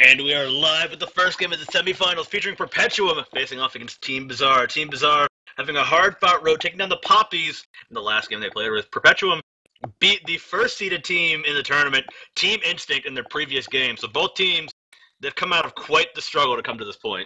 And we are live with the first game of the semifinals featuring Perpetuum facing off against Team Bizarre. Team Bizarre having a hard-fought road, taking down the Poppies in the last game they played with. Perpetuum beat the first-seeded team in the tournament, Team Instinct, in their previous game. So both teams, they've come out of quite the struggle to come to this point.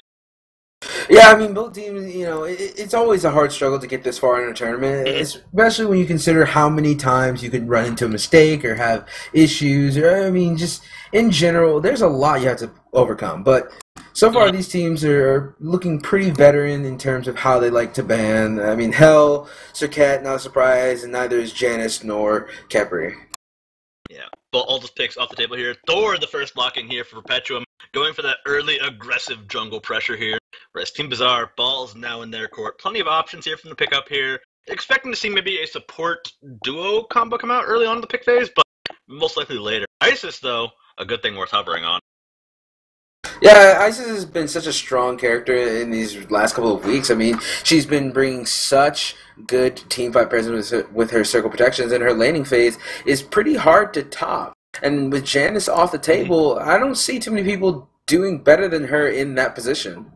Yeah, I mean, both teams, it's always a hard struggle to get this far in a tournament, especially when you consider how many times you could run into a mistake or have issues, or, I mean, just in general, there's a lot you have to overcome. But so far, these teams are looking pretty veteran in terms of how they like to ban. I mean, Hell, Circat, not a surprise, and neither is Janice nor Kepri. Yeah, but all just picks off the table here. Thor, the first blocking here for Perpetuum, going for that early aggressive jungle pressure here. Whereas Team Bizarre, ball's now in their court. Plenty of options here from the pickup here. Expecting to see maybe a support duo combo come out early on in the pick phase, but most likely later. Isis, though, a good thing worth hovering on. Yeah, Isis has been such a strong character in these last couple of weeks. I mean, she's been bringing such good teamfight presence with her circle protections, and her laning phase is pretty hard to top. And with Janice off the table, I don't see too many people doing better than her in that position.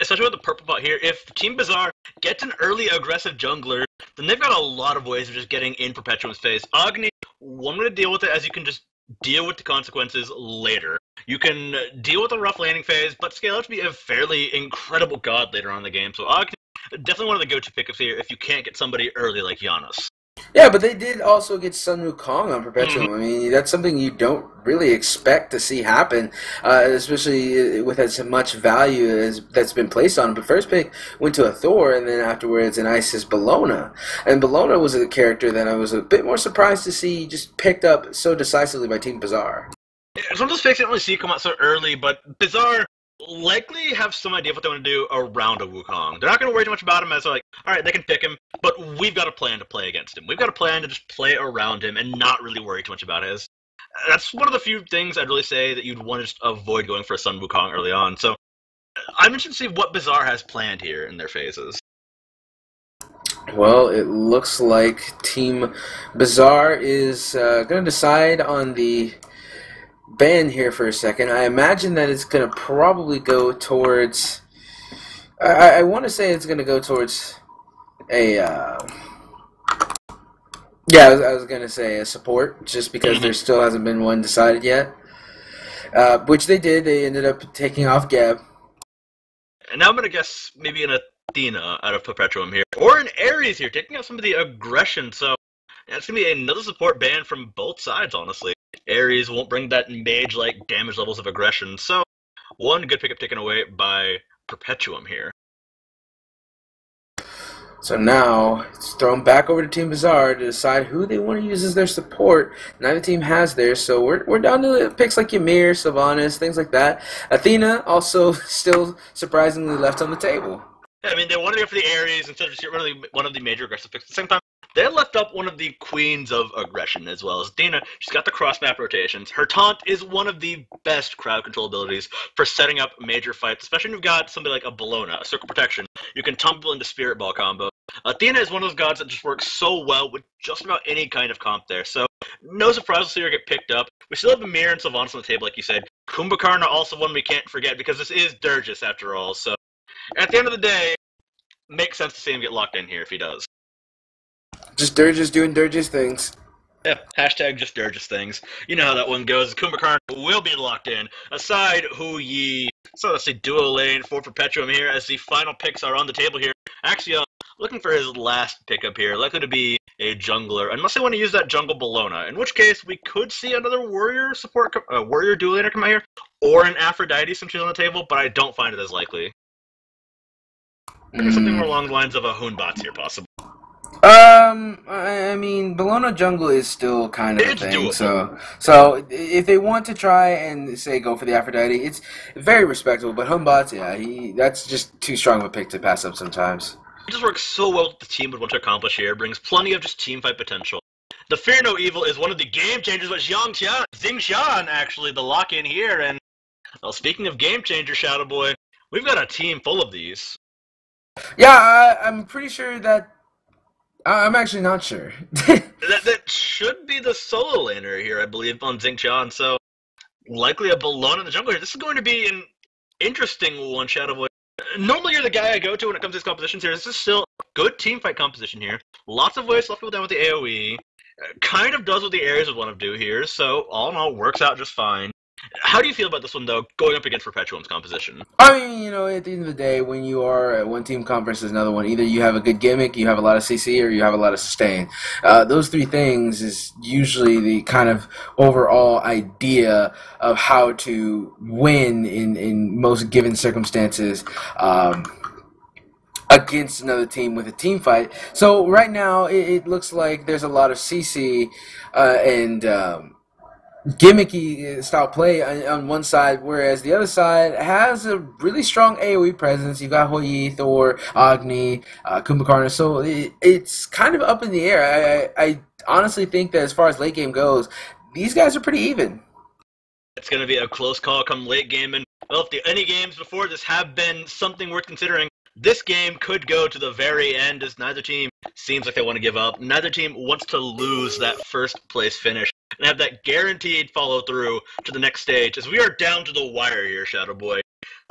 Especially with the PurplePot here, if Team Bizarre gets an early aggressive jungler, then they've got a lot of ways of just getting in Perpetuum's face. Agni, one way to deal with it, as you can just deal with the consequences later. You can deal with a rough landing phase, but scale out to be a fairly incredible god later on in the game. So Agni, definitely one of the go-to pickups here if you can't get somebody early like Giannis. Yeah, but they did also get Sun Wukong on Perpetuum. I mean, that's something you don't really expect to see happen, especially with as much value as that's been placed on him. But first pick went to a Thor, and then afterwards an Isis Bellona. And Bellona was a character that I was a bit more surprised to see just picked up so decisively by Team Bizarre. It's one of those picks I didn't really see come out so early, but Bizarre likely have some idea of what they want to do around a Wukong. They're not going to worry too much about him as they're like, alright, they can pick him, but we've got a plan to play against him. We've got a plan to just play around him and not really worry too much about his. That's one of the few things I'd really say that you'd want to just avoid going for a Sun Wukong early on. So I'm interested to see what Bizarre has planned here in their phases. Well, it looks like Team Bizarre is going to decide on the ban here for a second. I imagine that it's going to probably go towards... I want to say it's going to go towards a... yeah, I was going to say a support, just because there still hasn't been one decided yet. Which they did. They ended up taking off Gab. And now I'm going to guess maybe an Athena out of Perpetuum here. Or an AiurZ here, taking out some of the aggression. So it's going to be another support ban from both sides, honestly. AiurZ won't bring that mage-like damage levels of aggression. So one good pickup taken away by Perpetuum here. So now it's thrown back over to Team Bizarre to decide who they want to use as their support. Neither team has theirs, so we're down to picks like Ymir, Sylvanas, things like that. Athena also still surprisingly left on the table. Yeah, I mean, they wanted to go for the AiurZ instead of just really one of the major aggressive picks. At the same time, they left up one of the queens of aggression as well as Athena. She's got the cross-map rotations. Her taunt is one of the best crowd control abilities for setting up major fights, especially when you've got somebody like a Bellona, a circle protection. You can tumble into Spirit Ball combo. Athena is one of those gods that just works so well with just about any kind of comp there. So no surprise to see her get picked up. We still have Ymir and Sylvanas on the table, like you said. Kumbhakarna also one we can't forget because this is Dirgius after all. So at the end of the day, makes sense to see him get locked in here if he does. Just Dirgius doing Dirgius things. Yeah, hashtag just Dirgius things. You know how that one goes. Kumbhakarna will be locked in. Aside who ye... So let's see, duo lane for Perpetuum here as the final picks are on the table here. Axioz looking for his last pickup here, likely to be a jungler, unless they want to use that jungle Bellona, in which case we could see another warrior support, warrior duo laner come out here, or an Aphrodite since she's on the table, but I don't find it as likely. I think something more along the lines of a Hoonbots here, possible. I mean, Bellona jungle is still kind of a thing, doable. so if they want to try and, say, go for the Aphrodite, it's very respectable, but Hoonbots, yeah, that's just too strong of a pick to pass up sometimes. It just works so well with the team would want to accomplish here, brings plenty of just team fight potential. The Fear No Evil is one of the game changers with Xing, actually, the lock-in here, and, well, speaking of game changer, Shadow Boy, we've got a team full of these. Yeah, I'm pretty sure that... I'm actually not sure. that should be the solo laner here, I believe, on Xing. So likely a Bellona in the jungle here. This is going to be an interesting one, Shadow Boy. Normally you're the guy I go to when it comes to these compositions here. This is still good team fight composition here. Lots of ways to let people down with the AoE. Kind of does what the AiurZ would want to do here, so all in all, works out just fine. How do you feel about this one, though, going up against Perpetuum's composition? I mean, you know, at the end of the day, when you are at one team comp versus another one, either you have a good gimmick, you have a lot of CC, or you have a lot of sustain. Those three things is usually the kind of overall idea of how to win in most given circumstances. Against another team with a team fight. So right now, it looks like there's a lot of CC and gimmicky style play on one side, whereas the other side has a really strong AoE presence. You've got Hoyi, Thor, Agni, Kumbhakarna, so it's kind of up in the air. I honestly think that as far as late game goes, these guys are pretty even. It's going to be a close call come late game, and well, if any games before this have been something worth considering, this game could go to the very end, as neither team seems like they want to give up. Neither team wants to lose that first place finish and have that guaranteed follow through to the next stage, as we are down to the wire here, Shadow Boy.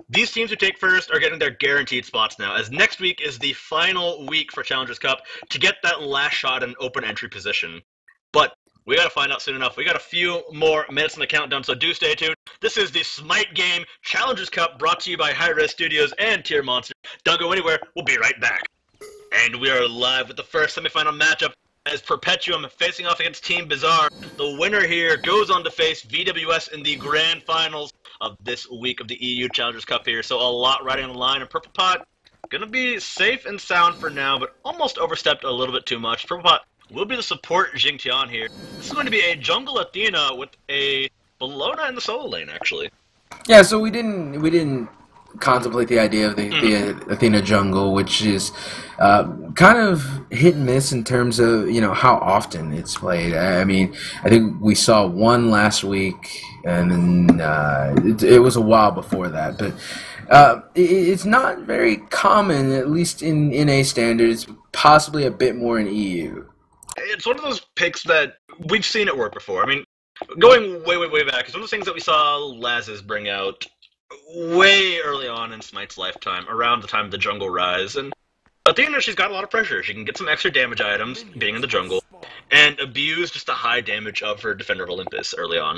These teams who take first are getting their guaranteed spots now, as next week is the final week for Challengers Cup to get that last shot in open entry position. But we gotta find out soon enough. We got a few more minutes in the countdown, so do stay tuned. This is the Smite Game Challengers Cup, brought to you by AiurZ Studios and Tier Monster. Don't go anywhere, we'll be right back. And we are live with the first semifinal matchup, as Perpetuum facing off against Team Bizarre. The winner here goes on to face VWS in the grand finals of this week of the EU Challengers Cup here. So a lot riding on the line, and PurplePot gonna be safe and sound for now, but almost overstepped a little bit too much. PurplePot will be the support Xing Tien here. This is going to be a jungle Athena with a Bellona in the solo lane, actually. Yeah, so we didn't contemplate the idea of the Athena jungle, which is kind of hit and miss in terms of, you know, how often it's played. I mean, I think we saw one last week, and then it was a while before that, but it's not very common, at least in NA standards, possibly a bit more in EU. It's one of those picks that we've seen it work before. I mean, going way back, it's one of those things that we saw Laz's bring out way early on in Smite's lifetime, around the time of the jungle rise. And Athena, she's got a lot of pressure. She can get some extra damage items being in the jungle, and abuse just the high damage of her Defender of Olympus early on.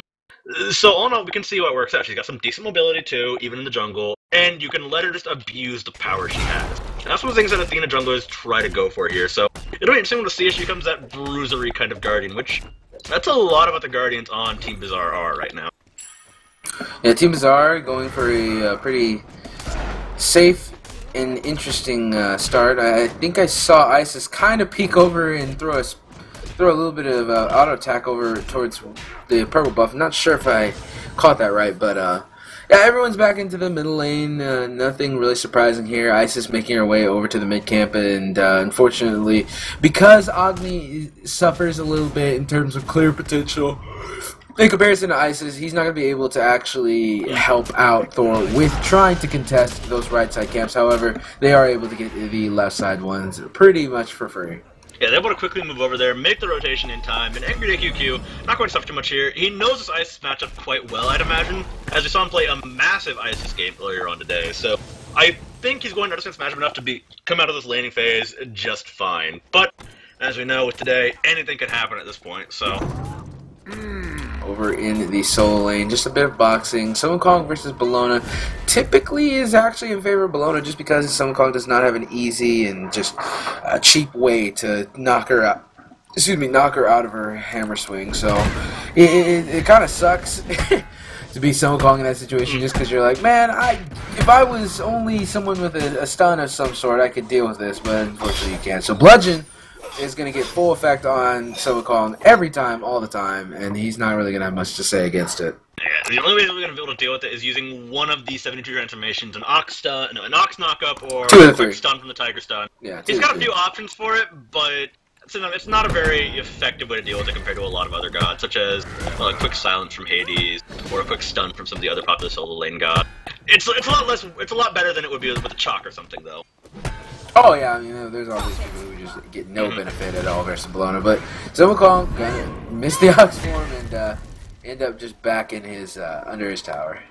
So all in all, we can see what works out. She's got some decent mobility too, even in the jungle, and you can let her just abuse the power she has. And that's one of the things that Athena junglers try to go for here. So it'll be interesting to see if she becomes that bruisery kind of Guardian, which that's a lot of what the Guardians on Team Bizarre are right now. Yeah, Team Bizarre going for a pretty safe and interesting start. I think I saw Isis kind of peek over and throw a little bit of auto attack over towards the purple buff. I'm not sure if I caught that right, but yeah, everyone's back into the middle lane. Nothing really surprising here. Isis making her way over to the mid camp, and unfortunately, because Agni suffers a little bit in terms of clear potential, in comparison to Isis, he's not going to be able to actually help out Thor with trying to contest those right side camps. However, they are able to get the left side ones pretty much for free. Yeah, they're able to quickly move over there, make the rotation in time, and AngryDayQQ, not going to suffer too much here. He knows this Isis matchup quite well, I'd imagine, as we saw him play a massive Isis game earlier on today. So I think he's going to understand this matchup enough to come out of this laning phase just fine. But as we know with today, anything could happen at this point, so over in the solo lane, just a bit of boxing. Wukong versus Bellona typically is actually in favor of Bellona, just because Wukong does not have an easy and just a cheap way to knock her out. Knock her out of her hammer swing. So it kind of sucks to be Wukong in that situation, just because you're like, man, if I was only someone with a stun of some sort, I could deal with this, but unfortunately you can't. So Bludgeon is going to get full effect on Wukong every time, all the time, and he's not really going to have much to say against it. Yeah, the only way we're going to be able to deal with it is using one of these 72 transformations, an Ox stun, an Ox knockup, or a quick stun from the Tiger stun. Yeah, he's got a few options for it, but it's not a very effective way to deal with it compared to a lot of other gods, such as a quick silence from Hades, or a quick stun from some of the other popular solo lane gods. It's a lot better than it would be with a Chalk or something, though. Oh yeah, I mean, there's all these people who just get no benefit at all versus Bellona, but Wukong gonna miss the Ox form, and end up just back in his under his tower.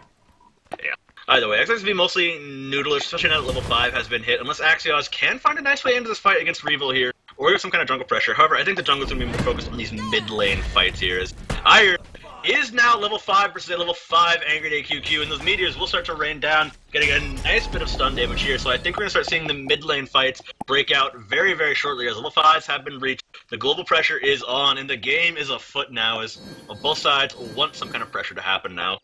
Yeah. Either way, Axioz will be mostly noodlish, especially now that level 5 has been hit, unless Axioz can find a nice way into this fight against Reavel here, or get some kind of jungle pressure. However, I think the jungle's going to be more focused on these mid-lane fights here, as AiurZ is now level 5 versus a level 5 AngryDayQQ, and those meteors will start to rain down, getting a nice bit of stun damage here, so I think we're going to start seeing the mid-lane fights break out very, very shortly, as level 5s have been reached, the global pressure is on, and the game is afoot now, as both sides want some kind of pressure to happen now.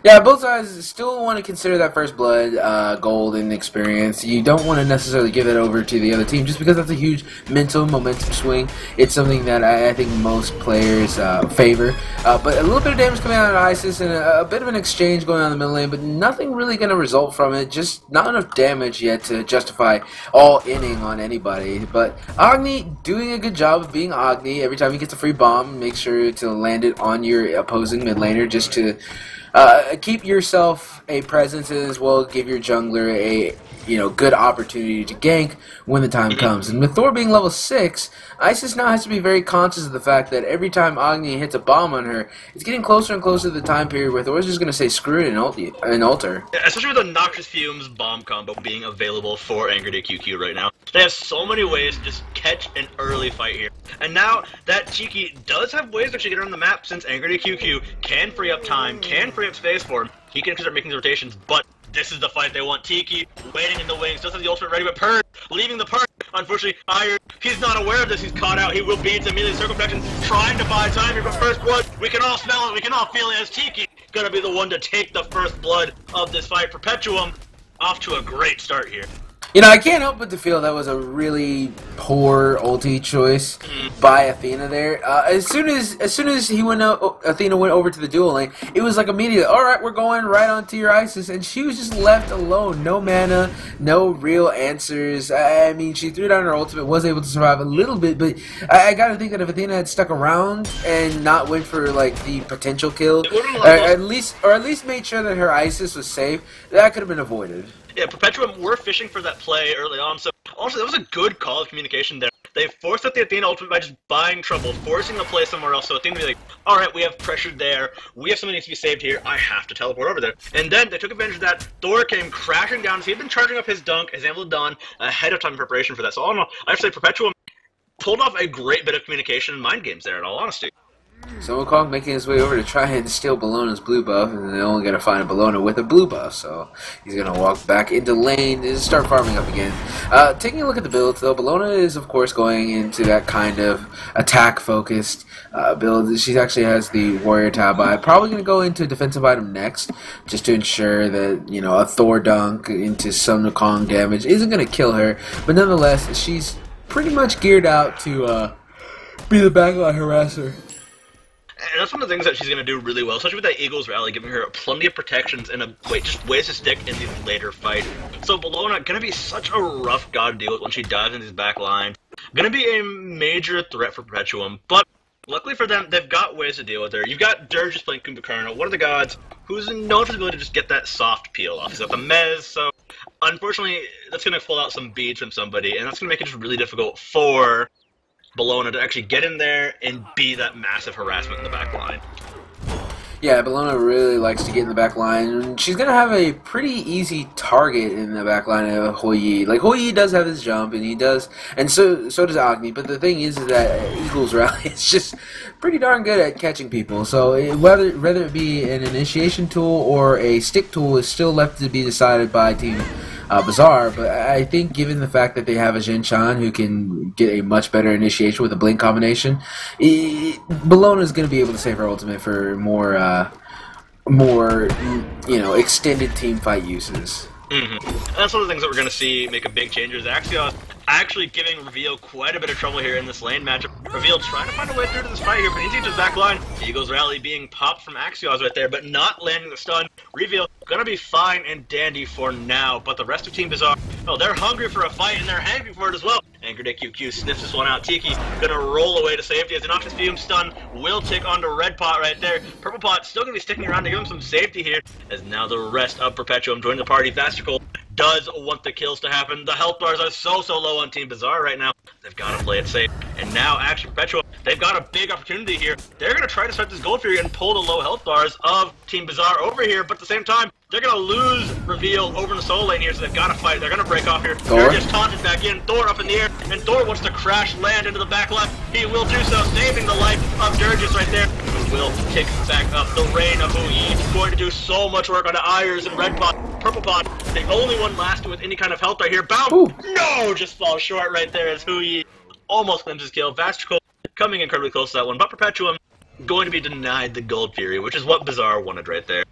Yeah, both sides still want to consider that first blood gold and experience. You don't want to necessarily give it over to the other team just because that's a huge mental momentum swing. It's something that I think most players favor. But a little bit of damage coming out of Isis and a bit of an exchange going on in the middle lane, but nothing really going to result from it. Just not enough damage yet to justify all inning on anybody. But Agni doing a good job of being Agni. Every time he gets a free bomb, make sure to land it on your opposing mid laner just to keep yourself a presence and as well give your jungler a good opportunity to gank when the time comes. And with Thor being level 6, Isis now has to be very conscious of the fact that every time Agni hits a bomb on her, it's getting closer and closer to the time period where Thor's just going to say screw it and ult her. Yeah, especially with the Noxious Fumes bomb combo being available for AngryDayQQ right now. They have so many ways to just catch an early fight here. And now that Tikkyy does have ways to actually get around the map, since AngryDayQQ can free up time, can free up space for him, he can start making the rotations, but this is the fight they want. Tikkyy waiting in the wings, does have the ultimate ready, but Purdze leaving the park. Unfortunately, AiurZ, he's not aware of this, he's caught out, he will beat immediately circumflexion, trying to buy time here, but first blood, we can all smell it, we can all feel it, as Tikkyy gonna be the one to take the first blood of this fight. Perpetuum off to a great start here. I can't help but to feel that was a really poor ulti choice by Athena there. As soon as he went out, Athena went over to the dual lane, it was like immediately, alright, we're going right onto your Isis, and she was just left alone. No mana, no real answers. I mean, she threw down her ultimate, was able to survive a little bit, but I gotta think that if Athena had stuck around and not went for like the potential kill, or at least made sure that her Isis was safe, that could have been avoided. Yeah, Perpetuum were fishing for that play early on, so also that was a good call of communication there. They forced out the Athena ultimate by just buying trouble, forcing the play somewhere else, so Athena would be like, alright, we have pressure there, we have something that needs to be saved here, I have to teleport over there. And then they took advantage of that, Thor came crashing down, so he had been charging up his dunk, as Amble done, ahead of time in preparation for that. So all in all, I have to say Perpetuum pulled off a great bit of communication and mind games there, in all honesty. So Wukong making his way over to try and steal Bellona's blue buff, and they only got to find a Bellona with a blue buff, so he's going to walk back into lane and start farming up again. Taking a look at the build, though, Bellona is, of course, going into that kind of attack-focused build. She actually has the Warrior tab by. Probably going to go into defensive item next, just to ensure that, a Thor dunk into some Wukong damage isn't going to kill her, but nonetheless, she's pretty much geared out to be the backline harasser. And that's one of the things that she's going to do really well, especially with that Eagles rally, giving her plenty of protections and just ways to stick in these later fights. So Bellona going to be such a rough god to deal with when she dives in these back lines. Going to be a major threat for Perpetuum, but luckily for them, they've got ways to deal with her. You've got Dirgius playing Kumbhakarna, one of the gods who's known for his ability to just get that soft peel off. He's got the Mez, so unfortunately, that's going to pull out some beads from somebody, and that's going to make it just really difficult for Bellona to actually get in there and be that massive harassment in the back line. Yeah, Bellona really likes to get in the back line. She's going to have a pretty easy target in the back line of Hou Yi. Like, Hou Yi does have his jump, and he does, and so does Agni, but the thing is that Eagles Rally is just pretty darn good at catching people. So whether it be an initiation tool or a stick tool is still left to be decided by Team Bazaar, but I think given the fact that they have a Jin Chan who can get a much better initiation with a blink combination, Bellona is going to be able to save her ultimate for more extended team fight uses. And that's one of the things that we're going to see make a big change is Axioz actually giving Reavel quite a bit of trouble here in this lane matchup. Reavel trying to find a way through to this fight here, but he's into his back line. Eagles Rally being popped from Axioz right there, but not landing the stun. Reavel gonna be fine and dandy for now, but the rest of Team Bazaar, oh, they're hungry for a fight and they're hangry for it as well. AngryDayQQ sniffs this one out. Tikkyy gonna roll away to safety as the Noxious Fume stun will tick onto RedPot right there. PurplePot still gonna be sticking around to give him some safety here, as now the rest of Perpetuum join the party. Vastrakal does want the kills to happen. The health bars are so low on Team Bazaar right now. They've got to play it safe. And now, actually, Perpetuum, they've got a big opportunity here. They're going to try to start this Gold Fury and pull the low health bars of Team Bizarre over here, but at the same time, they're going to lose Reveal over in the solo lane here, so they've got to fight. They're going to break off here. They're just taunted back in. Thor up in the air, and Thor wants to crash land into the back line. He will do so, saving the life of Dirgius right there. Who will kick back up the reign of Huyi. He's going to do so much work on the AiurZ and RedPot, PurplePot. The only one lasting with any kind of health right here. Bound! Ooh. No! Just falls short right there as Huyi almost claims his kill. Vastrakal coming incredibly close to that one, but Perpetuum going to be denied the Gold Fury, which is what Bizarre wanted right there.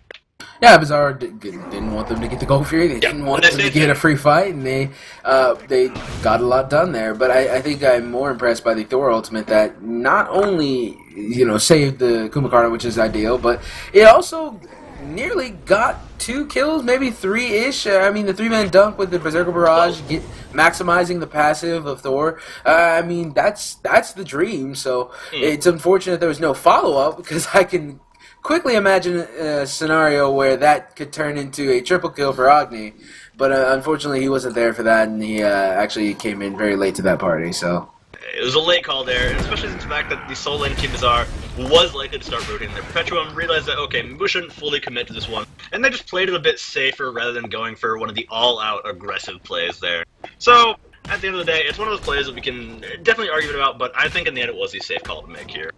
Yeah, Bizarre didn't want them to get the Gold Fury. They didn't want them to get a free fight, and they got a lot done there. But I think I'm more impressed by the Thor ultimate that not only saved the Kumbhakarna, which is ideal, but it also nearly got 2 kills, maybe 3-ish. I mean, the 3-man dunk with the Berserker Barrage, maximizing the passive of Thor. I mean, that's the dream. So it's unfortunate there was no follow-up, because I can quickly imagine a scenario where that could turn into a triple kill for Agni, but unfortunately he wasn't there for that, and he actually came in very late to that party. So it was a late call there, and especially since the fact that the solo lane Team Bizarre was likely to start rotating there. Perpetuum realized that, okay, maybe we shouldn't fully commit to this one, and they just played it a bit safer rather than going for one of the all-out aggressive plays there. So at the end of the day, it's one of those plays that we can definitely argue about, but I think in the end it was the safe call to make here.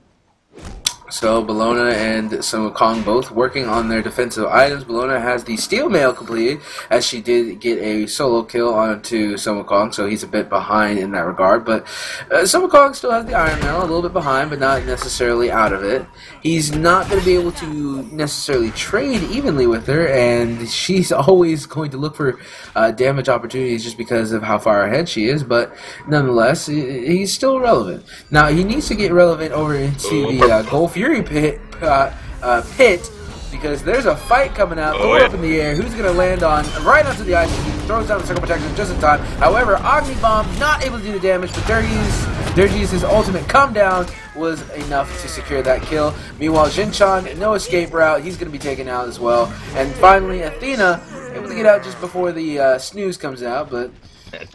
So Bellona and Wukong both working on their defensive items. Bellona has the steel mail completed, as she did get a solo kill onto Wukong, so he's a bit behind in that regard. But Wukong still has the iron mail, a little bit behind, but not necessarily out of it. He's not going to be able to necessarily trade evenly with her, and she's always going to look for damage opportunities just because of how far ahead she is. But nonetheless, he's still relevant. Now he needs to get relevant over into the Gold Fury pit, because there's a fight coming out. Thor up in the air. Who's going to land on right onto the ice? He throws down the circle protection just in time. However, Agni Bomb not able to do the damage, but Dirgius' ultimate come down was enough to secure that kill. Meanwhile, Xing, no escape route. He's going to be taken out as well. And finally, Athena able to get out just before the snooze comes out, but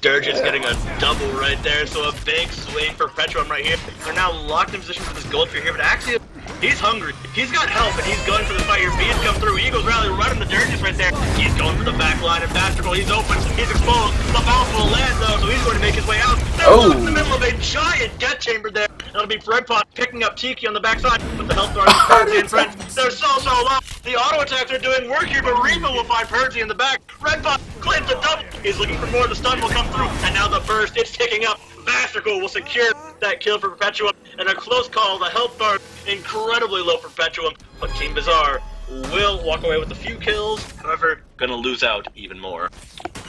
Dirgius getting a double right there, so a big swing for Perpetuum right here. They're now locked in position for this Gold Fury here, but Axioz, he's hungry. He's got help, and he's going for the fight here. Beans come through. Eagles rally right into Dirgius right there. He's going for the back line, and Vastrakal, he's open. He's exposed. The bounce will land, though, so he's going to make his way out. They're locked in the middle of a giant death chamber there. That'll be RedPot picking up Tikkyy on the backside, but the health bar is Purdze and friends. They're so low. The auto attacks are doing work here, but Reavel will find Purdze in the back. RedPot claims the double. He's looking for more. The stun will come through, and now the burst, it's ticking up. Vastrakal will secure that kill for Perpetuum, and a close call. The health bar incredibly low for Perpetuum, but Team Bizarre will walk away with a few kills. However, gonna lose out even more.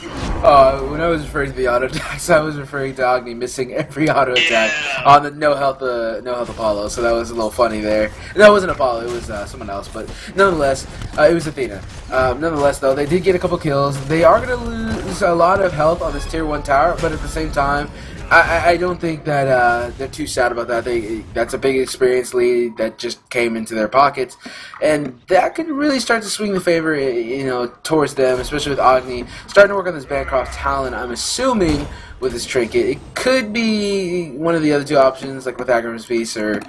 When I was referring to the auto attacks, I was referring to Agni missing every auto attack on the no health Apollo. So that was a little funny there. No, it wasn't Apollo. It was someone else. But nonetheless, it was Athena. Nonetheless, though, they did get a couple kills. They are going to lose a lot of health on this tier 1 tower, but at the same time, I don't think that they're too sad about that. That's a big experience lead that just came into their pockets, and that could really start to swing the favor, towards them, especially with Agni starting to work on this Bancroft talent. I'm assuming with this trinket, it could be one of the other 2 options, like with Aggram's Piece or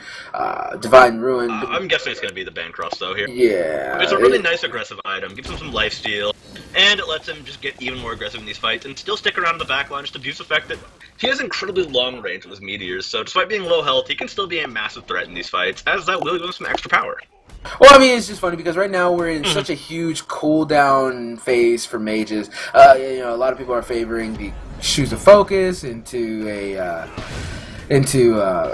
Divine Ruin. I'm guessing it's going to be the Bancroft, though, here. Yeah. It's a really nice aggressive item. Gives him some lifesteal, and it lets him just get even more aggressive in these fights and still stick around in the backline, just abuse the fact that he has incredibly long range with his meteors, so despite being low health, he can still be a massive threat in these fights, as that will give him some extra power. Well, I mean, it's just funny because right now we're in such a huge cooldown phase for mages. A lot of people are favoring the Shoes of Focus into a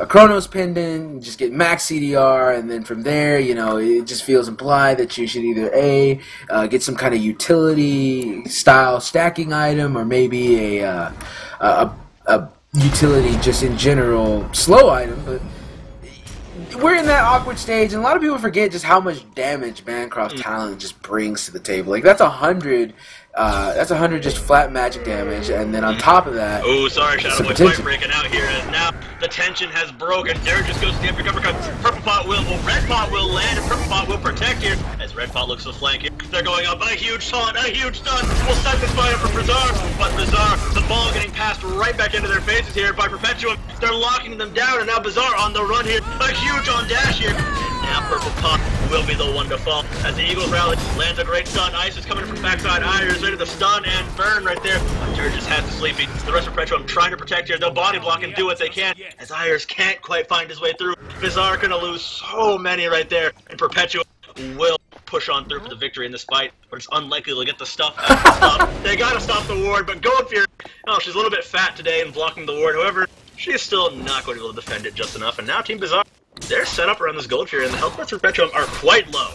Chronos Pendant, just get max CDR, and then from there, it just feels implied that you should either get some kind of utility style stacking item, or maybe a utility just in general slow item, but we're in that awkward stage, and a lot of people forget just how much damage Bancroft talent just brings to the table. Like, that's 100 That's 100 just flat magic damage, and then on top of that... Oh, sorry, Shadow Boy fight breaking out here, and now the tension has broken. Dirgius goes to the uppercut. PurplePot will, RedPot will land, and PurplePot will protect here, as RedPot looks to the flank here. They're going up, a huge taunt, a huge stun, will set this fight up for Bizarre, but Bizarre, the ball getting passed right back into their faces here by Perpetuum. They're locking them down, and now Bizarre on the run here, a huge on dash here. Now PurplePot will be the one to fall, as the Eagles rally, lands a great stun. Ice is coming from backside, AiurZ ready to stun and burn right there. Dirgius has the sleepy. The rest of Perpetuum trying to protect here. They'll body block and do what they can, as AiurZ can't quite find his way through. Bizarre gonna lose so many right there, and Perpetuum will push on through for the victory in this fight, but it's unlikely they'll get the stuff stop. They gotta stop the ward, but Gold Fury, oh, she's a little bit fat today in blocking the ward. However, she is still not going to be able to defend it just enough, and now Team Bizarre, they're set up around this Gold Fury, and the health points for Perpetuum are quite low.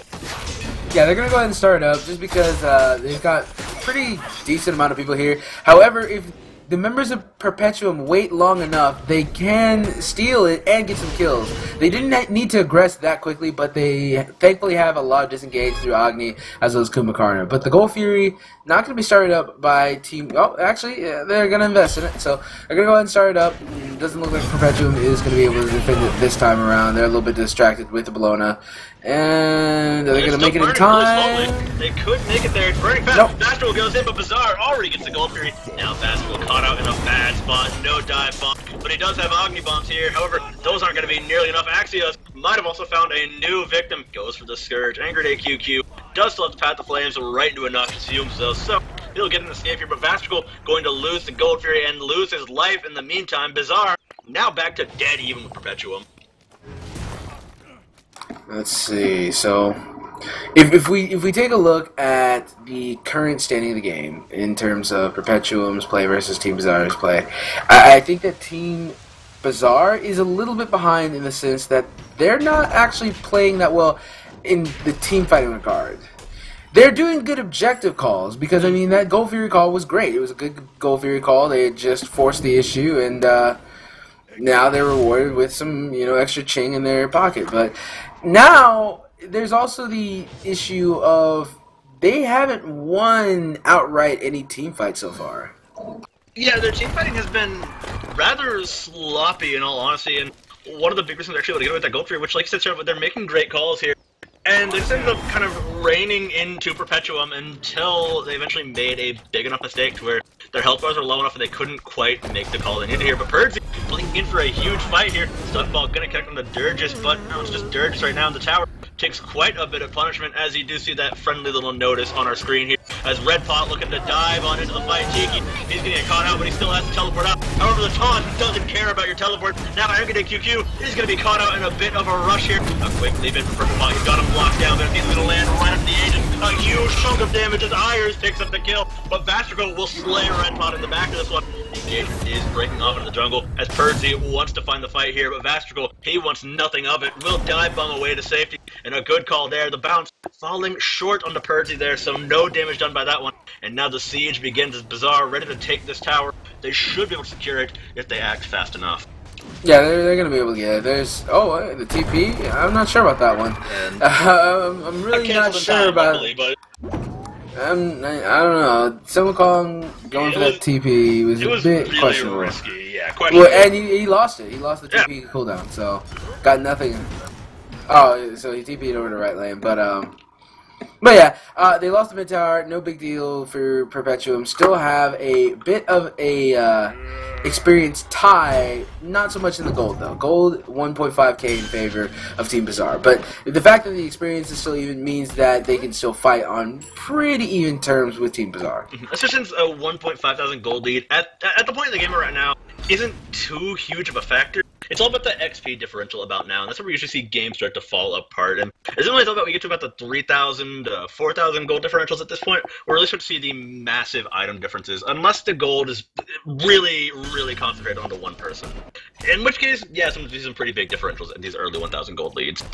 Yeah, they're going to go ahead and start it up just because they've got a pretty decent amount of people here. However, if the members of Perpetuum wait long enough, they can steal it and get some kills. They didn't need to aggress that quickly, but they thankfully have a lot of disengage through Agni as well as Kumbhakarna. But the Gold Fury, not going to be started up by Team... Oh, actually, yeah, they're going to invest in it. So they're going to go ahead and start it up. It doesn't look like Perpetuum is going to be able to defend it this time around. They're a little bit distracted with the Bellona. And are they going to make it in time? They could make it there. It's burning fast. Nope. Vastrakal goes in, but Bizarre already gets the Gold Fury. Now Vastrakal caught out in a bad spot. No dive bomb. But he does have Agni bombs here. However, those aren't going to be nearly enough. Axioz might have also found a new victim. Goes for the Scourge. AngryDayQQ does still have to pat the flames right into enough to consume those. So he'll get an escape here. But Vastrakal going to lose the Gold Fury and lose his life in the meantime. Bizarre now back to dead even with Perpetuum. Let's see. So, if we take a look at the current standing of the game in terms of Perpetuum's play versus Team Bizarre's play, I think that Team Bizarre is a little bit behind in the sense that they're not actually playing that well in the team fighting regard. They're doing good objective calls because I mean that Gold Fury call was great. It was a good Gold Fury call. They had just forced the issue and now they're rewarded with some extra ching in their pocket, but. Now, there's also the issue of they haven't won outright any team fight so far. Yeah, their team fighting has been rather sloppy in all honesty, and one of the big reasons they're actually able to get away with that Gold Fury, which like you said, they're making great calls here. And they just ended up kind of reining into Perpetuum until they eventually made a big enough mistake to where their health bars are low enough and they couldn't quite make the call they needed here. But Purdze blinking in for a huge fight here. Stun ball gonna connect on the Dirgius, but no, it's just Dirgius right now in the tower. Takes quite a bit of punishment as you do see that friendly little notice on our screen here. As RedPot looking to dive on into the fight. Tikkyy, he's gonna get caught out, but he still has to teleport out. However, the taunt doesn't care about your teleport. Now AngryDayQQ is gonna be caught out in a bit of a rush here. A quick leap in for PurplePot. He's got him locked down, but he's gonna land right up the agent. A huge chunk of damage as AiurZ picks up the kill, but Vastrakal will slay RedPot in the back of this one. The agent is breaking off into the jungle as Purdze wants to find the fight here, but Vastrakal, he wants nothing of it. Will dive bomb away to safety, and a good call there. The bounce falling short on the Purdze there, so no damage done by that one. And now the siege begins as Bizarre ready to take this tower. They should be able to secure it if they act fast enough. Yeah, they're going to be able to get it. There's the TP. I'm not sure about that one. I'm really not sure about. Luckily, but... I don't know. Someone calling going for that TP was a bit really questionable. Risky. Yeah, questionable. Well, and he lost it. He lost the TP cooldown, so got nothing. Oh, so he TP'd over to right lane, but yeah, they lost the mid tower. No big deal for Perpetuum. Still have a bit of a experience tie. Not so much in the gold though. Gold 1.5k in favor of Team Bizarre. But the fact that the experience is still even means that they can still fight on pretty even terms with Team Bizarre. Especially since a 1,500 gold lead at the point in the game right now isn't too huge of a factor. It's all about the XP differential about now, and that's where we usually see games start to fall apart. And it's only until we get to about the 3,000, 4,000 gold differentials at this point, we're really start to see the massive item differences, unless the gold is really, really concentrated onto one person. In which case, yeah, some pretty big differentials in these early 1,000 gold leads.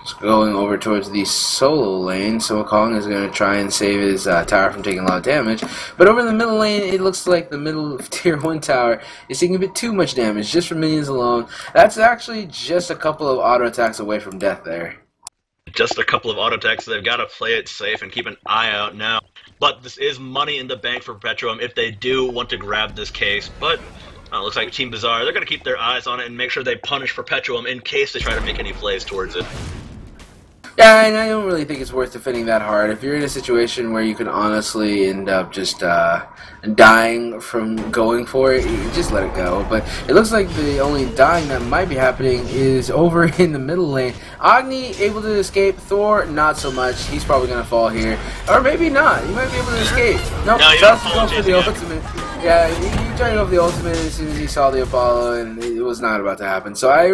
Just going over towards the solo lane, so Wukong is going to try and save his tower from taking a lot of damage. But over in the middle lane, it looks like the middle tier 1 tower is taking a bit too much damage, just from minions alone. That's actually just a couple of auto attacks away from death there. Just a couple of auto attacks, so they've got to play it safe and keep an eye out now. but this is money in the bank for Perpetuum if they do want to grab this case. But looks like Team Bizarre, they're going to keep their eyes on it and make sure they punish Perpetuum in case they try to make any plays towards it. Yeah, and I don't really think it's worth defending that hard. If you're in a situation where you can honestly end up just dying from going for it, you just let it go. But it looks like the only dying that might be happening is over in the middle lane. Agni able to escape, Thor not so much. He's probably going to fall here. Or maybe not. He might be able to escape. Nope, no, tries to go for the ultimate. Yeah, he tried to go for the ultimate as soon as he saw the Apollo, and it was not about to happen. So I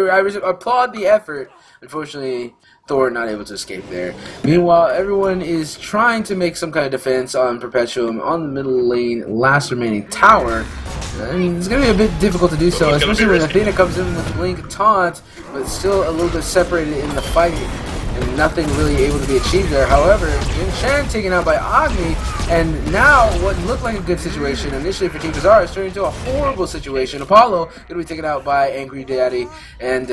applaud the effort. Unfortunately, Thor not able to escape there. Meanwhile, everyone is trying to make some kind of defense on Perpetuum on the middle lane, last remaining tower. I mean, it's going to be a bit difficult to do so, especially when Athena comes in with Blink Taunt, but still a little bit separated in the fight, and nothing really able to be achieved there. However, Jin Chan taken out by Agni, and now what looked like a good situation initially for Team Bizarre is turning into a horrible situation. Apollo going to be taken out by Angry Daddy and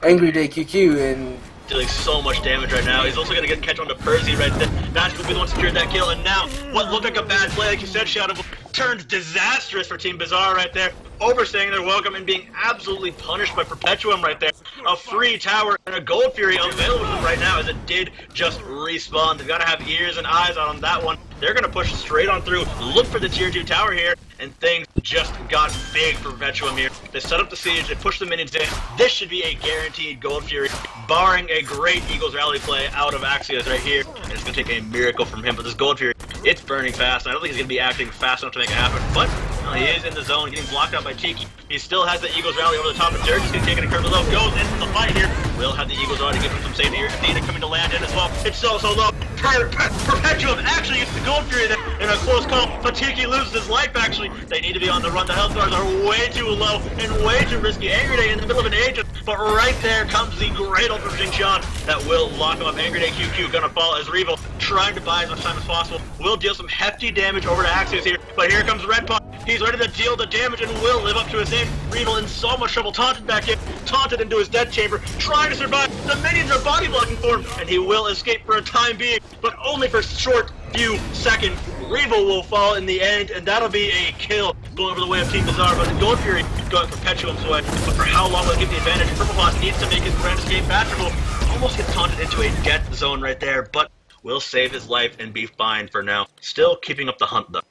AngryDayQQ, and dealing so much damage right now. He's also going to get catch on to Purdze right there. That's going to be the one secured that kill, and now what looked like a bad play, like you said, Shadow, turns disastrous for Team Bizarre right there. Overstaying their welcome and being absolutely punished by Perpetuum right there. A free tower and a Gold Fury available to them right now as it did just respawn. They've got to have ears and eyes on that one. They're going to push straight on through, look for the tier 2 tower here, and things just got big for Perpetuum here. They set up the siege, they push the minions in. This should be a guaranteed Gold Fury, barring a great Eagles rally play out of Axioz right here. And it's going to take a miracle from him, but this Gold Fury, it's burning fast. I don't think he's going to be acting fast enough to make it happen, but he is in the zone, getting blocked out by Tikkyy. He still has the Eagles rally over the top of Dirgius. He's taking a curve low, goes into the fight here. Will have the Eagles rally to give him some safety here. Athena coming to land in as well. It's so low. Perpetuum actually uses the Gold Fury there in a close call, but Tikkyy loses his life actually. They need to be on the run. The health bars are way too low and way too risky. AngryDay in the middle of an agent, but right there comes the great ult from Xing that will lock him up. AngryDayQQ gonna fall as Reavel trying to buy as much time as possible. Will deal some hefty damage over to Axioz here, but here comes RedPot. He's ready to deal the damage and will live up to his name. Reavel in so much trouble, taunted back in, taunted into his death chamber, trying to survive. The minions are body blocking for him, and he will escape for a time being, but only for short few seconds. Reavel will fall in the end, and that'll be a kill going over the way of Team Bizarre, but the Gold Fury going Perpetuum's way. But for how long will it give the advantage? PurplePot needs to make his grand escape masterful. Almost gets taunted into a death zone right there, but will save his life and be fine for now. Still keeping up the hunt though.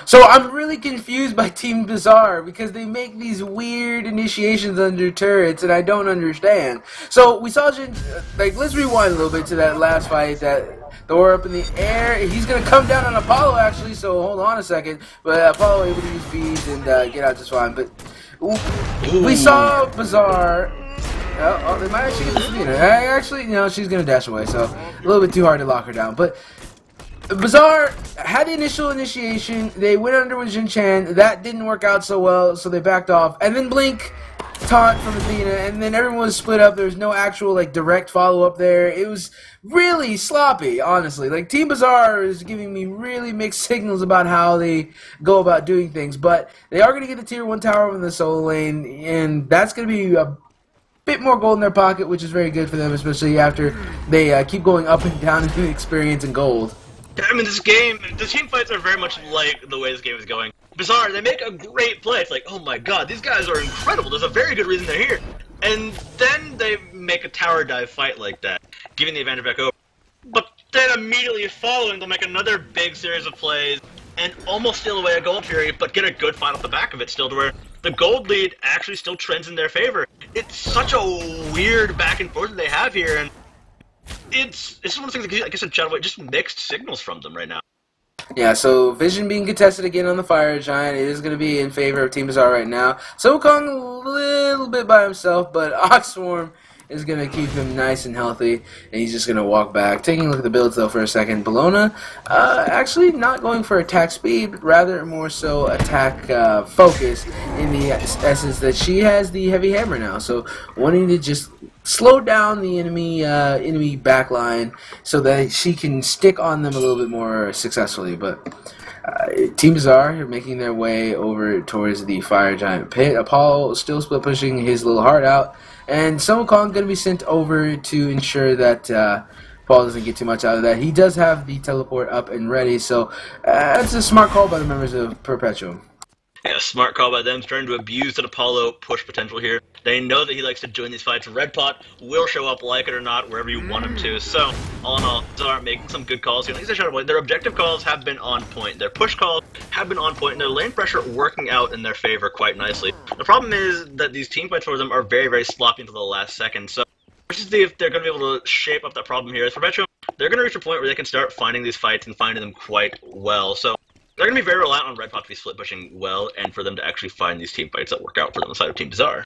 So I'm really confused by Team Bizarre because they make these weird initiations under turrets and I don't understand. So we saw, let's rewind a little bit to that last fight that Thor up in the air. He's going to come down on Apollo actually, so hold on a second. But Apollo able to use beads and get out just fine. But we saw Bizarre. Oh, they might actually get this Athena. Actually, she's going to dash away, so a little bit too hard to lock her down. But Bizarre had the initial initiation. They went under with Jin Chan. That didn't work out so well, so they backed off. And then Blink taunt from Athena, and then everyone was split up. There was no actual direct follow-up there. It was really sloppy, honestly. Team Bizarre is giving me really mixed signals about how they go about doing things. But they are going to get the tier 1 tower in the solo lane, and that's going to be a bit more gold in their pocket, which is very good for them, especially after they keep going up and down in experience and gold. I mean, this game, the team fights are very much like the way this game is going. Bizarre, they make a great play. It's like, oh my god, these guys are incredible. There's a very good reason they're here. And then they make a tower dive fight like that, giving the advantage back over. But then immediately following, they'll make another big series of plays and almost steal away a Gold Fury, but get a good fight off the back of it still to where the gold lead actually still trends in their favor. It's such a weird back and forth that they have here, and it's one of the things, like I said, Chad, just mixed signals from them right now. Yeah, so Vision being contested again on the Fire Giant. It is going to be in favor of Team Bizarre right now. So Wukong a little bit by himself, but Oxswarm is going to keep him nice and healthy, and he's just going to walk back. Taking a look at the builds, though, for a second. Bellona actually not going for attack speed, but rather more so attack focus in the essence that she has the heavy hammer now. So wanting to just slow down the enemy backline so that she can stick on them a little bit more successfully. But Team Bizarre are making their way over towards the Fire Giant pit. Apollo still split pushing his little heart out. And Wukong going to be sent over to ensure that Paul doesn't get too much out of that. He does have the teleport up and ready, so that's a smart call by the members of Perpetuum. Yeah, smart call by them, starting to abuse that Apollo push potential here. They know that he likes to join these fights. RedPot will show up, like it or not, wherever you want him to. So, all in all, Zar making some good calls here. Like I said, their objective calls have been on point. Their push calls have been on point, and their lane pressure working out in their favor quite nicely. The problem is that these team fights for them are very, very sloppy until the last second. So, let's just see if they're going to be able to shape up that problem here. As for Perpetuum, they're going to reach a point where they can start finding these fights and finding them quite well. So, they're going to be very reliant on RedPot to be split pushing well, and for them to actually find these team fights that work out for them on the side of Team Bizarre.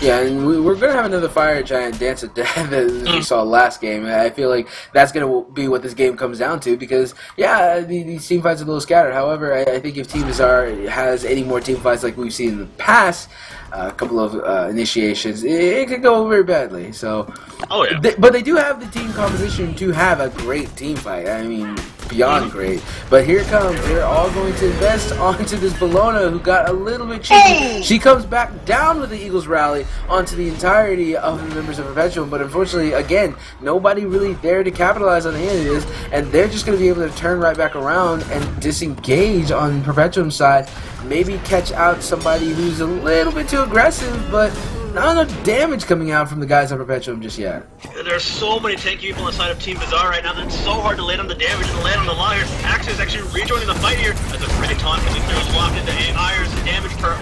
Yeah, and we're going to have another Fire Giant dance of death as we saw last game. I feel like that's going to be what this game comes down to because, yeah, these team fights are a little scattered. However, I think if Team Bizarre has any more team fights like we've seen in the past, a couple of initiations, it could go very badly. So, oh yeah. But they do have the team composition to have a great team fight. I mean, beyond great. But here it comes. They're all going to invest onto this Bellona who got a little bit cheeky. She comes back down with the Eagles rally onto the entirety of the members of Perpetuum. But unfortunately, again, nobody really there to capitalize on any of this. And they're just going to be able to turn right back around and disengage on Perpetuum's side. Maybe catch out somebody who's a little bit too aggressive, but not enough damage coming out from the guys on Perpetuum just yet. There are so many tanky people on the side of Team Bizarre right now that it's so hard to land on the damage and land on the line here. Axioz actually rejoining the fight here as a great taunt coming through. It's locked into AiurZ damage per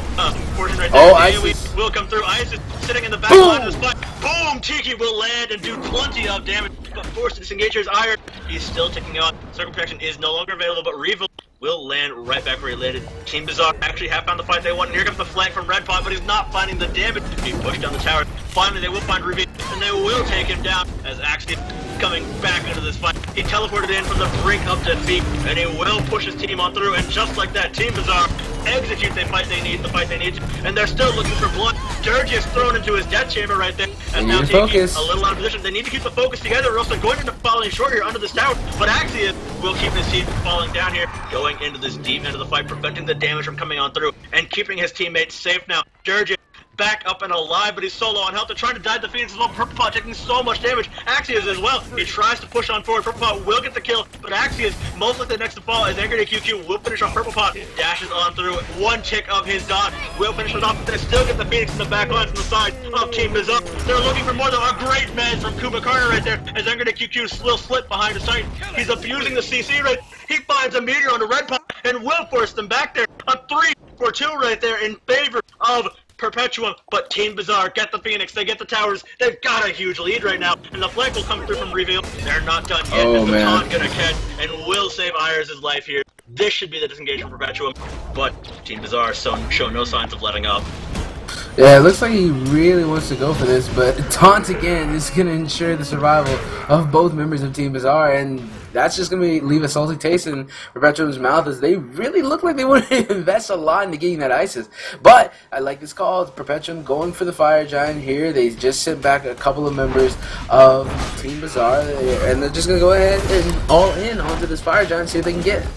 portion right there. Oh, AoE will come through. AiurZ sitting in the back line of this fight. Boom! Tikkyy will land and do plenty of damage, but forced to disengage here is AiurZ. He's still ticking on. Circle protection is no longer available, but Reavel will land right back where he landed. Team Bizarre actually have found the fight they want, and here comes the flank from RedPot, but he's not finding the damage. He pushed down the tower. Finally, they will find Reavel, and they will take him down as Axioz coming back into this fight. He teleported in from the brink of defeat, and he will push his team on through, and just like that, Team Bizarre execute the fight they need, and they're still looking for blood. Dirgius thrown into his death chamber right there, and now Tikkyy a little out of position. They need to keep the focus together, or else they're going to end up falling short here under this tower, but Axioz will keep his team from falling down here, going into this deep end of the fight, preventing the damage from coming on through, and keeping his teammates safe now. Dirgius back up and alive, but he's so low on health. They're trying to dive the Phoenix as well. PurplePot taking so much damage. Axioz as well. He tries to push on forward. PurplePot will get the kill, but Axioz, most likely next to fall, as AngryDayQQ will finish off PurplePot. Dashes on through. One tick of his dot will finish it off. They still get the Phoenix in the back lines on the side of Team Bizarre. They're looking for more than a great man from Kumbhakarna right there, as AngryDayQQ will slip behind his sight. He's abusing the CC right. He finds a meteor on the RedPot and will force them back there. A 3-for-2 right there in favor of Perpetuum, but Team Bizarre get the Phoenix, they get the towers, they've got a huge lead right now, and the flank will come through from Reavel. They're not done yet, oh, the taunt gonna catch, and will save AiurZ's life here. This should be the disengagement for Perpetuum, but Team Bizarre show no signs of letting up. Yeah, it looks like he really wants to go for this, but taunt again is going to ensure the survival of both members of Team Bizarre, and that's just going to leave a salty taste in Perpetuum's mouth, as they really look like they want to invest a lot into getting that ISIS. But I like this call. Perpetuum going for the Fire Giant here. They just sent back a couple of members of Team Bizarre, and they're just going to go ahead and all in onto this Fire Giant, see what they can get.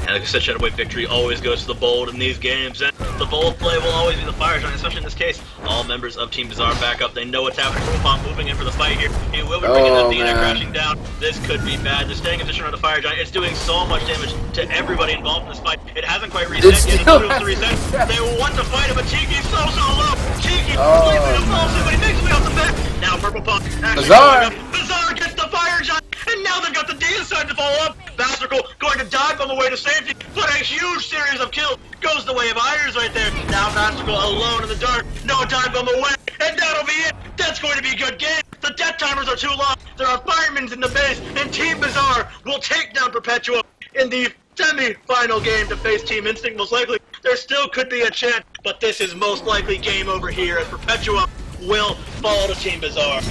And like I said, Shadowwave victory always goes to the bold in these games, and the bold play will always be the Fire Giant, especially in this case. All members of Team Bizarre back up. They know what's happening. PurplePot moving in for the fight here. He will be bringing Athena crashing down. This could be bad. They're staying in position around the Fire Giant. It's doing so much damage to everybody involved in this fight. It hasn't quite reset yet. It's still to reset. They want to fight him, but Tikkyy's so low. Tikkyy sleeping him falsely, but he makes me off the back. Now PurplePot actually going up. Bizarre gets the Fire Giant, and now they've got the Decisive to follow up. Vastrakal going to dive on the way to safety, but a huge series of kills goes the way of AiurZ right there. Now Vastrakal alone in the dark, no dive bomb away, and that'll be it. That's going to be a good game. The death timers are too long. There are firemen in the base, and Team Bizarre will take down Perpetuum in the semi-final game to face Team Instinct. Most likely, there still could be a chance, but this is most likely game over here, as Perpetuum will fall to Team Bizarre.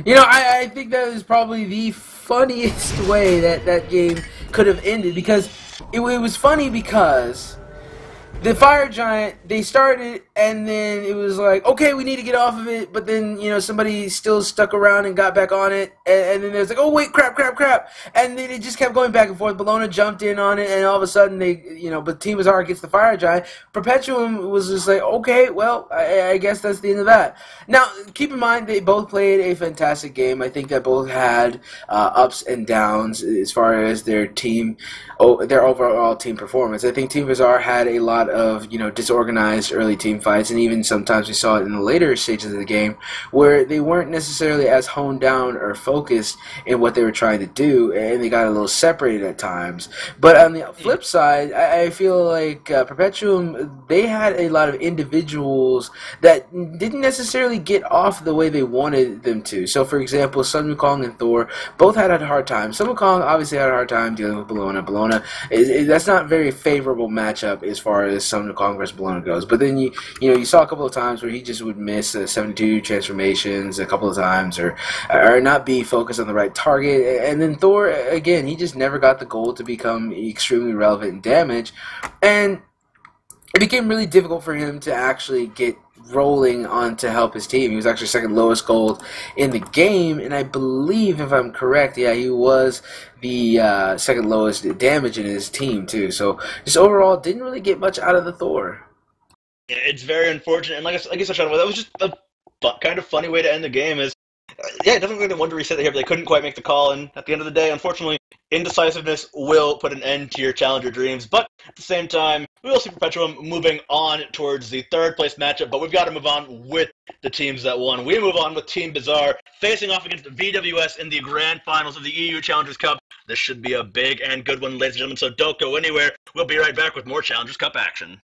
You know, I think that is probably the funniest way that game could have ended, because it was funny because the Fire Giant, they started and then it was like, okay, we need to get off of it, but then, somebody still stuck around and got back on it, and then there's like, oh, wait, crap, and then it just kept going back and forth. Bellona jumped in on it, and all of a sudden, but Team Bizarre gets the Fire Giant. Perpetuum was just like, okay, well, I guess that's the end of that. Now, keep in mind, they both played a fantastic game. I think that both had ups and downs as far as their overall team performance. I think Team Bizarre had a lot of, disorganized early team fights, and even sometimes we saw it in the later stages of the game where they weren't necessarily as honed down or focused in what they were trying to do, and they got a little separated at times. But on the flip side, I feel like Perpetuum, they had a lot of individuals that didn't necessarily get off the way they wanted them to. So, for example, Sun Wukong and Thor both had a hard time. Sun Wukong obviously had a hard time dealing with Bellona. That's not a very favorable matchup as far as Sun Wukong versus Bellona goes. But then you saw a couple of times where he just would miss 72 transformations a couple of times, or not be focused on the right target. And then Thor, again, he just never got the gold to become extremely relevant in damage, and it became really difficult for him to actually get rolling on to help his team. He was actually second lowest gold in the game, and I believe, if I'm correct, he was the second lowest damage in his team too. So just overall, didn't really get much out of the Thor. Yeah, it's very unfortunate, and like I said, Sean, that was just a kind of funny way to end the game. Definitely they wanted to reset it here, but they couldn't quite make the call, and at the end of the day, unfortunately, indecisiveness will put an end to your challenger dreams. But at the same time, we will see Perpetuum moving on towards the third place matchup, but we've got to move on with the teams that won. We move on with Team Bizarre facing off against VWS in the grand finals of the EU Challengers Cup. This should be a big and good one, ladies and gentlemen, so don't go anywhere. We'll be right back with more Challengers Cup action.